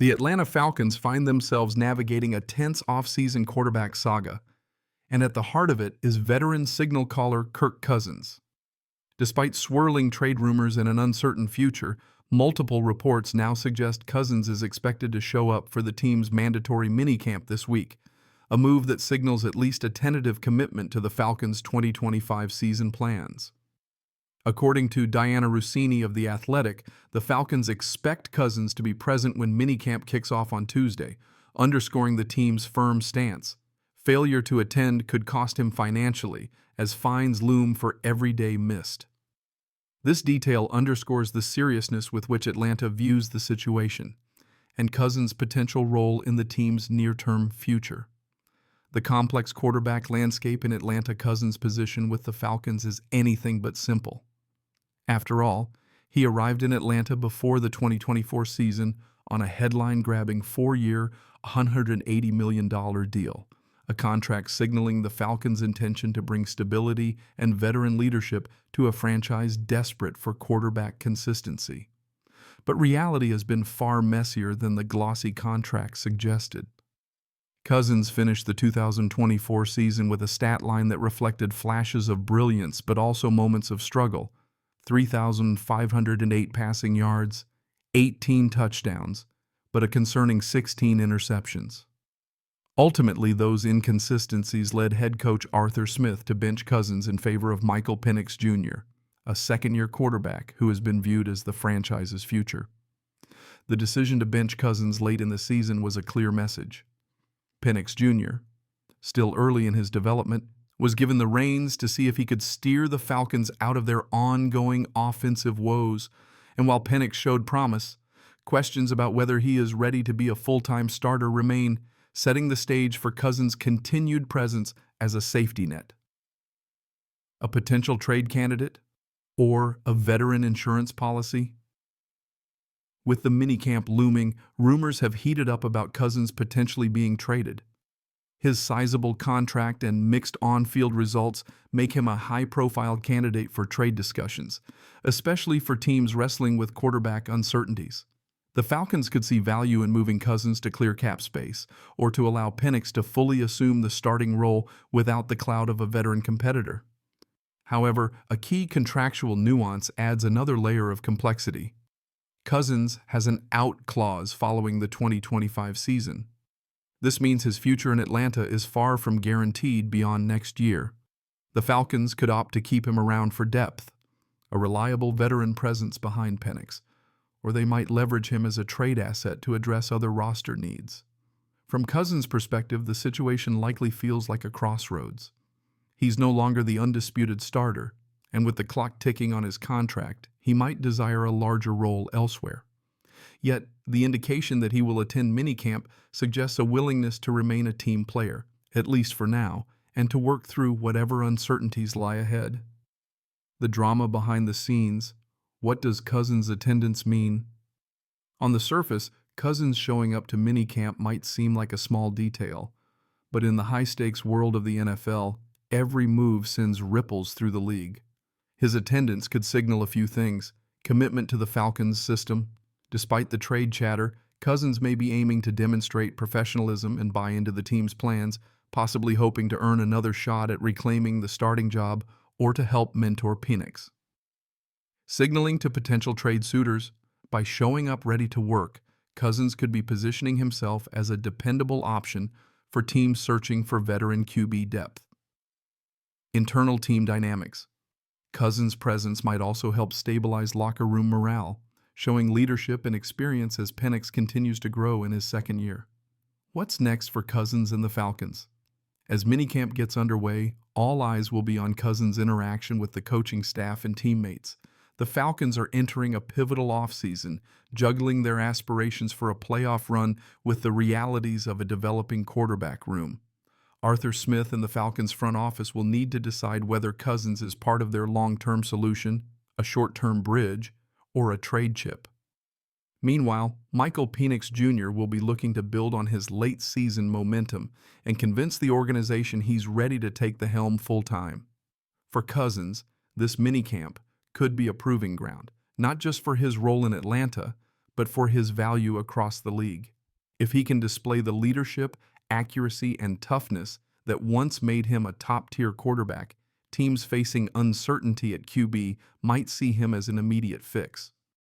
The Atlanta Falcons find themselves navigating a tense offseason quarterback saga, and at the heart of it is veteran signal caller Kirk Cousins. Despite swirling trade rumors and an uncertain future, multiple reports now suggest Cousins is expected to show up for the team's mandatory minicamp this week, a move that signals at least a tentative commitment to the Falcons' 2025 season plans. According to Diana Russini of The Athletic, the Falcons expect Cousins to be present when minicamp kicks off on Tuesday, underscoring the team's firm stance. Failure to attend could cost him financially, as fines loom for every day missed. This detail underscores the seriousness with which Atlanta views the situation, and Cousins' potential role in the team's near-term future. The complex quarterback landscape in Atlanta Cousins' position with the Falcons is anything but simple. After all, he arrived in Atlanta before the 2024 season on a headline-grabbing 4-year, $180 million deal, a contract signaling the Falcons' intention to bring stability and veteran leadership to a franchise desperate for quarterback consistency. But reality has been far messier than the glossy contract suggested. Cousins finished the 2024 season with a stat line that reflected flashes of brilliance but also moments of struggle: 3,508 passing yards, 18 touchdowns, but a concerning 16 interceptions. Ultimately, those inconsistencies led head coach Arthur Smith to bench Cousins in favor of Penix Jr., a second-year quarterback who has been viewed as the franchise's future. The decision to bench Cousins late in the season was a clear message. Penix Jr., still early in his development, was given the reins to see if he could steer the Falcons out of their ongoing offensive woes, and while Penix showed promise, questions about whether he is ready to be a full-time starter remain, setting the stage for Cousins' continued presence as a safety net. A potential trade candidate? Or a veteran insurance policy? With the minicamp looming, rumors have heated up about Cousins potentially being traded. His sizable contract and mixed on-field results make him a high-profile candidate for trade discussions, especially for teams wrestling with quarterback uncertainties. The Falcons could see value in moving Cousins to clear cap space, or to allow Penix to fully assume the starting role without the cloud of a veteran competitor. However, a key contractual nuance adds another layer of complexity. Cousins has an out clause following the 2025 season. This means his future in Atlanta is far from guaranteed beyond next year. The Falcons could opt to keep him around for depth, a reliable veteran presence behind Penix, or they might leverage him as a trade asset to address other roster needs. From Cousins' perspective, the situation likely feels like a crossroads. He's no longer the undisputed starter, and with the clock ticking on his contract, he might desire a larger role elsewhere. Yet, the indication that he will attend minicamp suggests a willingness to remain a team player, at least for now, and to work through whatever uncertainties lie ahead. The drama behind the scenes. What does Cousins' attendance mean? On the surface, Cousins showing up to minicamp might seem like a small detail, but in the high-stakes world of the NFL, every move sends ripples through the league. His attendance could signal a few things: commitment to the Falcons system. Despite the trade chatter, Cousins may be aiming to demonstrate professionalism and buy into the team's plans, possibly hoping to earn another shot at reclaiming the starting job or to help mentor Penix. Signaling to potential trade suitors, by showing up ready to work, Cousins could be positioning himself as a dependable option for teams searching for veteran QB depth. Internal team dynamics. Cousins' presence might also help stabilize locker room morale, showing leadership and experience as Penix continues to grow in his second year. What's next for Cousins and the Falcons? As minicamp gets underway, all eyes will be on Cousins' interaction with the coaching staff and teammates. The Falcons are entering a pivotal offseason, juggling their aspirations for a playoff run with the realities of a developing quarterback room. Arthur Smith and the Falcons front office will need to decide whether Cousins is part of their long-term solution, a short-term bridge, or a trade chip. Meanwhile, Penix Jr. will be looking to build on his late-season momentum and convince the organization he's ready to take the helm full-time. For Cousins, this minicamp could be a proving ground, not just for his role in Atlanta, but for his value across the league. If he can display the leadership, accuracy, and toughness that once made him a top-tier quarterback, teams facing uncertainty at QB might see him as an immediate fix.